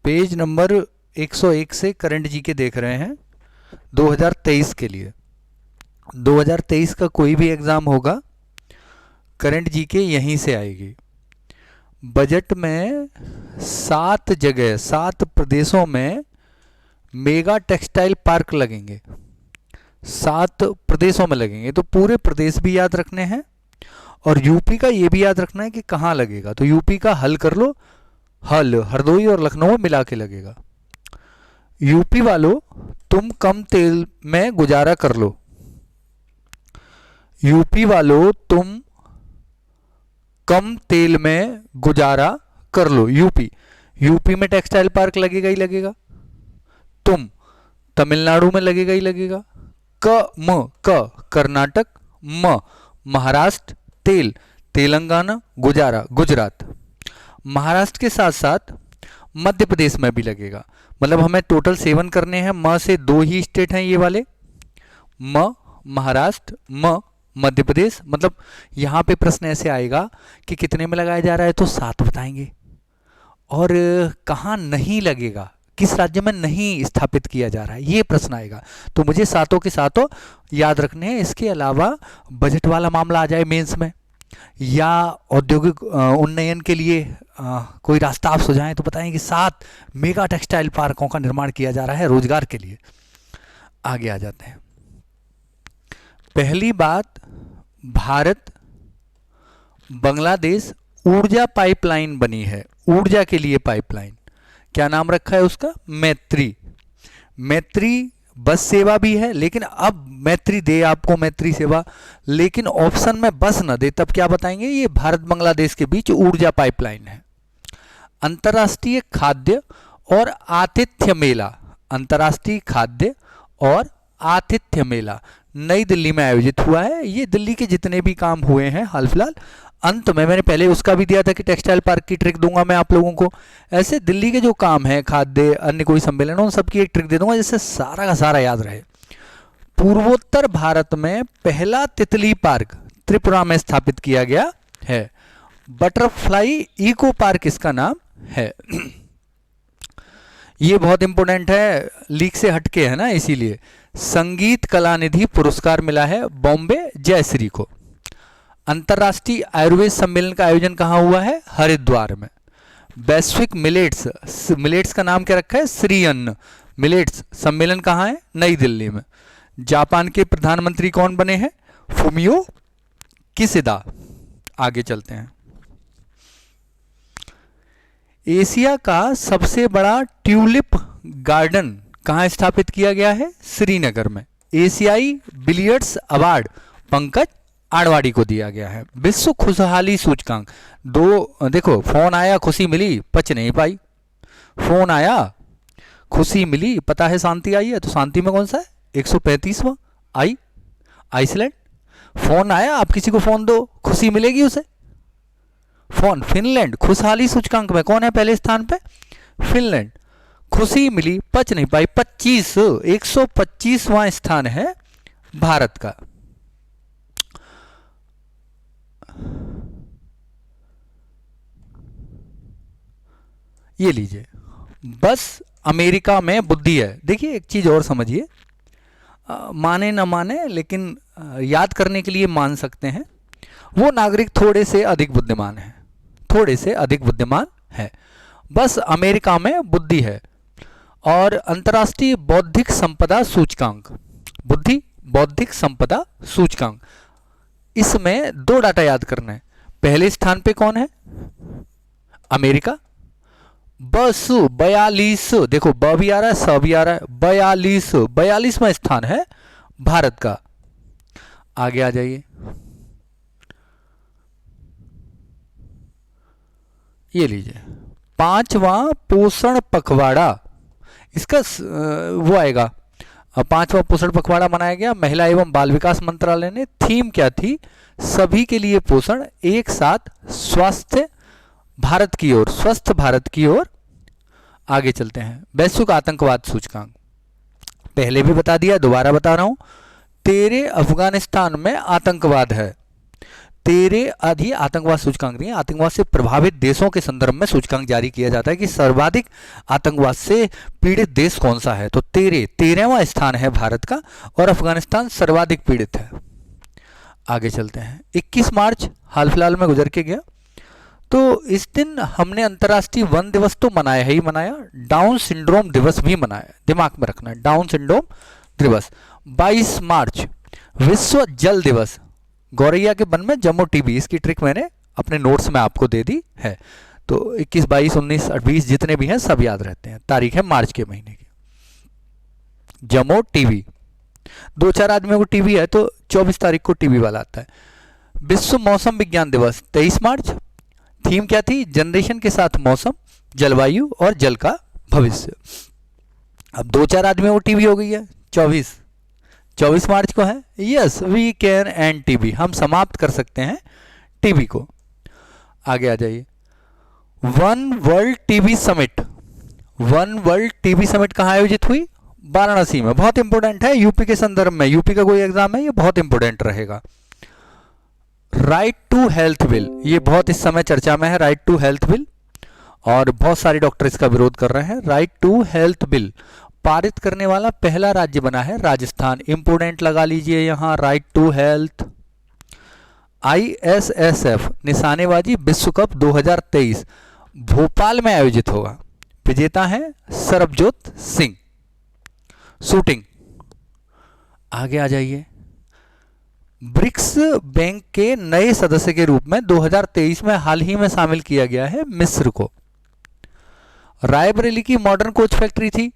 Page number 101 से current GK देख रहे हैं 2023 के लिए। 2023 का कोई भी एग्ज़ाम होगा, करंट जीके यहीं से आएगी। बजट में 7 जगह 7 प्रदेशों में मेगा टेक्सटाइल पार्क लगेंगे। 7 प्रदेशों में लगेंगे, तो पूरे प्रदेश भी याद रखने हैं और यूपी का ये भी याद रखना है कि कहाँ लगेगा। तो यूपी का हल कर लो, हल हरदोई और लखनऊ में मिला के लगेगा। यूपी वालों, तुम कम तेल में गुजारा कर लो। यूपी वालों, तुम कम तेल में गुजारा कर लो। यूपी में टेक्सटाइल पार्क लगेगा ही लगेगा। तुम तमिलनाडु में लगेगा ही लगेगा। कर्नाटक, महाराष्ट्र, तेलंगाना, गुजरात। महाराष्ट्र के साथ साथ मध्य प्रदेश में भी लगेगा। मतलब हमें टोटल 7 करने हैं। म से 2 ही स्टेट हैं ये वाले, महाराष्ट्र, मध्य प्रदेश। मतलब यहाँ पे प्रश्न ऐसे आएगा कि कितने में लगाया जा रहा है, तो 7 बताएंगे। और कहाँ नहीं लगेगा, किस राज्य में नहीं स्थापित किया जा रहा है, ये प्रश्न आएगा। तो मुझे 7 के 7 याद रखने हैं। इसके अलावा बजट वाला मामला आ जाए मेंस में, या औद्योगिक उन्नयन के लिए कोई रास्ता आप सुझाएं, तो बताएं कि 7 मेगा टेक्सटाइल पार्कों का निर्माण किया जा रहा है रोजगार के लिए। आगे आ जाते हैं। पहली बात, भारत बांग्लादेश ऊर्जा पाइपलाइन बनी है। ऊर्जा के लिए पाइपलाइन, क्या नाम रखा है उसका? मैत्री। मैत्री बस सेवा भी है, लेकिन अब मैत्री दे आपको मैत्री सेवा, लेकिन ऑप्शन में बस न दे, तब क्या बताएंगे? ये भारत बांग्लादेश के बीच ऊर्जा पाइपलाइन है। अंतर्राष्ट्रीय खाद्य और आतिथ्य मेला, अंतर्राष्ट्रीय खाद्य और आतिथ्य मेला नई दिल्ली में आयोजित हुआ है। ये दिल्ली के जितने भी काम हुए हैं हाल फिलहाल, अंत में मैंने पहले उसका भी दिया था कि टेक्सटाइल पार्क की ट्रिक दूंगा मैं आप लोगों को। ऐसे दिल्ली के जो काम है, खाद्य, अन्य कोई सम्मेलन, उन सबकी एक ट्रिक दे दूंगा जिससे सारा का सारा याद रहे। पूर्वोत्तर भारत में पहला तितली पार्क त्रिपुरा में स्थापित किया गया है। बटरफ्लाई इको पार्क इसका नाम है। ये बहुत इंपॉर्टेंट है, लीक से हटके है ना, इसीलिए। संगीत कला निधि पुरस्कार मिला है बॉम्बे जयश्री को। अंतर्राष्ट्रीय आयुर्वेद सम्मेलन का आयोजन कहाँ हुआ है? हरिद्वार में। वैश्विक मिलेट्स का नाम क्या रखा है? श्री अन्न। मिलेट्स सम्मेलन कहाँ है? नई दिल्ली में। जापान के प्रधानमंत्री कौन बने हैं? Fumio Kishida. आगे चलते हैं। एशिया का सबसे बड़ा ट्यूलिप गार्डन कहाँ स्थापित किया गया है? श्रीनगर में। एशियाई बिलियर्ड्स अवार्ड पंकज आडवाणी को दिया गया है। विश्व खुशहाली सूचकांक देखो, फोन आया खुशी मिली, पच नहीं पाई। फोन आया खुशी मिली, पता है शांति आई है, तो शांति में कौन सा है? 135वां आइसलैंड। फोन आया, आप किसी को फोन दो, खुशी मिलेगी उसे। फोन फिनलैंड, खुशहाली सूचकांक में कौन है पहले स्थान पे? फिनलैंड। खुशी मिली, पच नहीं पाई। 125वां स्थान है भारत का। ये लीजिए, बस अमेरिका में बुद्धि है। देखिए एक चीज और समझिए, माने न माने, लेकिन याद करने के लिए मान सकते हैं। वो नागरिक थोड़े से अधिक बुद्धिमान है, थोड़े से अधिक बुद्धिमान है। बस अमेरिका में बुद्धि है। और अंतर्राष्ट्रीय बौद्धिक संपदा सूचकांक, बुद्धि बौद्धिक संपदा सूचकांक, इसमें 2 डाटा याद करना है। पहले स्थान पे कौन है? अमेरिका। बस 42, देखो ब भी आ रहा है, स भी आ रहा है, 42वां स्थान है भारत का। आगे आ जाइए। ये लीजिए, 5वां पोषण पखवाड़ा, इसका वो आएगा। 5वां पोषण पखवाड़ा मनाया गया महिला एवं बाल विकास मंत्रालय ने। थीम क्या थी? सभी के लिए पोषण, एक साथ स्वस्थ भारत की ओर, स्वस्थ भारत की ओर। आगे चलते हैं। वैश्विक आतंकवाद सूचकांक, पहले भी बता दिया, दोबारा बता रहा हूं। तेरे अफगानिस्तान में आतंकवाद है, 13 आदि आतंकवाद सूचकांक नहीं है, आतंकवाद से प्रभावित देशों के संदर्भ में सूचकांक जारी किया जाता है कि सर्वाधिक आतंकवाद से पीड़ित देश कौन सा है। तो 13वां स्थान है भारत का और अफगानिस्तान सर्वाधिक पीड़ित है। आगे चलते हैं। 21 मार्च हाल फिलहाल में गुजर के गया। तो इस दिन हमने अंतर्राष्ट्रीय वन दिवस तो मनाया ही मनाया, डाउन सिंड्रोम दिवस भी मनाया, दिमाग में रखना है डाउन सिंड्रोम दिवस। 22 मार्च विश्व जल दिवस, गौरैया के वन में जम्मू टीबी, इसकी ट्रिक मैंने अपने नोट्स में आपको दे दी है। तो 21, 22, 19, 20 जितने भी हैं सब याद रहते हैं। तारीख है मार्च के महीने की। जम्मू टीबी, 2-4 आदमियों को टीबी है तो 24 तारीख को टीबी वाला आता है। विश्व मौसम विज्ञान दिवस 23 मार्च। थीम क्या थी? जनरेशन के साथ मौसम, जलवायु और जल का भविष्य। अब 2-4 आदमियों को टीबी हो गई है। 24 मार्च को है yes we can end TB, हम समाप्त कर सकते हैं टीबी को। आगे आ जाइए। One world TB summit, one world TB summit कहाँ आयोजित हुई? वाराणसी में। बहुत इंपॉर्टेंट है यूपी के संदर्भ में, यूपी का कोई एग्जाम है ये बहुत इंपॉर्टेंट रहेगा। राइट टू हेल्थ बिल, ये बहुत इस समय चर्चा में है राइट टू हेल्थ बिल, और बहुत सारे डॉक्टर इसका विरोध कर रहे हैं। राइट टू हेल्थ बिल पारित करने वाला पहला राज्य बना है राजस्थान। इंपोर्टेंट लगा लीजिए यहां राइट टू हेल्थ। ISSF निशानेबाजी विश्व कप 2023 भोपाल में आयोजित होगा। विजेता है सरबजोत सिंह। शूटिंग। आगे आ जाइए। ब्रिक्स बैंक के नए सदस्य के रूप में 2023 में हाल ही में शामिल किया गया है मिस्र को। रायबरेली की मॉडर्न कोच फैक्ट्री थी,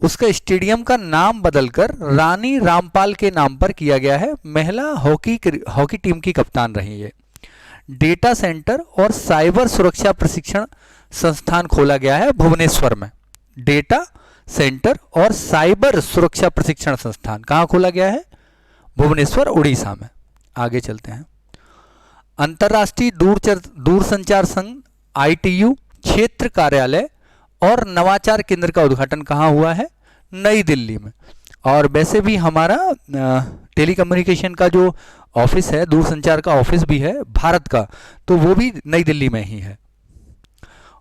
उसका स्टेडियम का नाम बदलकर रानी रामपाल के नाम पर किया गया है। महिला हॉकी टीम की कप्तान रही है। डेटा सेंटर और साइबर सुरक्षा प्रशिक्षण संस्थान खोला गया है भुवनेश्वर में। डेटा सेंटर और साइबर सुरक्षा प्रशिक्षण संस्थान कहाँ खोला गया है? भुवनेश्वर, उड़ीसा में। आगे चलते हैं। अंतर्राष्ट्रीय दूरसंचार संघ ITU क्षेत्र कार्यालय और नवाचार केंद्र का उद्घाटन कहाँ हुआ है? नई दिल्ली में। और वैसे भी हमारा टेलीकम्युनिकेशन का जो ऑफिस है, दूरसंचार का ऑफिस भी है भारत का, तो वो भी नई दिल्ली में ही है।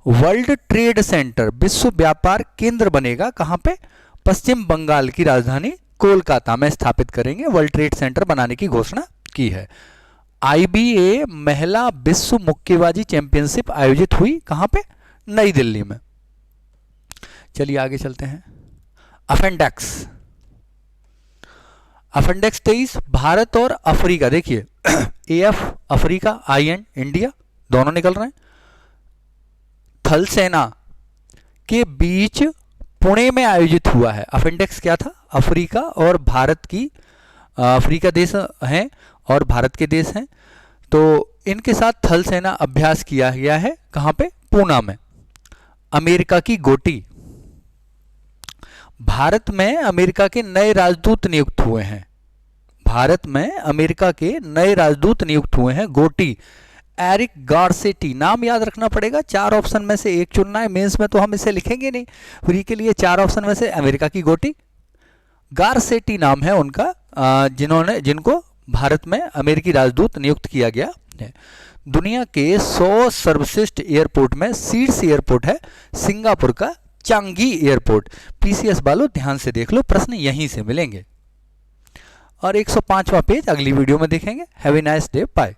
वर्ल्ड ट्रेड सेंटर विश्व व्यापार केंद्र बनेगा कहाँ पे? पश्चिम बंगाल की राजधानी कोलकाता में स्थापित करेंगे। वर्ल्ड ट्रेड सेंटर बनाने की घोषणा की है। IBA महिला विश्व मुक्केबाजी चैंपियनशिप आयोजित हुई कहाँ पे? नई दिल्ली में। चलिए आगे चलते हैं। अपेंडेक्स 23 भारत और अफ्रीका, देखिए AF अफ्रीका, IN इंडिया, दोनों निकल रहे हैं। थल सेना के बीच पुणे में आयोजित हुआ है। अपेंडेक्स क्या था? अफ्रीका और भारत की, अफ्रीका देश हैं और भारत के देश हैं, तो इनके साथ थल सेना अभ्यास किया गया है। कहाँ पे? पूना में। अमेरिका की गोटी, भारत में अमेरिका के नए राजदूत नियुक्त हुए हैं। भारत में अमेरिका के नए राजदूत नियुक्त हुए हैं। गोटी एरिक गारसेटी, नाम याद रखना पड़ेगा, 4 ऑप्शन में से एक चुनना है। मेंस में तो हम इसे लिखेंगे नहीं, फ्री के लिए 4 ऑप्शन में से अमेरिका की गोटी। गारसेटी नाम है उनका, जिनको भारत में अमेरिकी राजदूत नियुक्त किया गया है। दुनिया के 100 सर्वश्रेष्ठ एयरपोर्ट में शीर्ष एयरपोर्ट है सिंगापुर का चांगी एयरपोर्ट। PCS वालों ध्यान से देख लो, प्रश्न यहीं से मिलेंगे। और 105वां पेज अगली वीडियो में देखेंगे। Have a nice day, bye.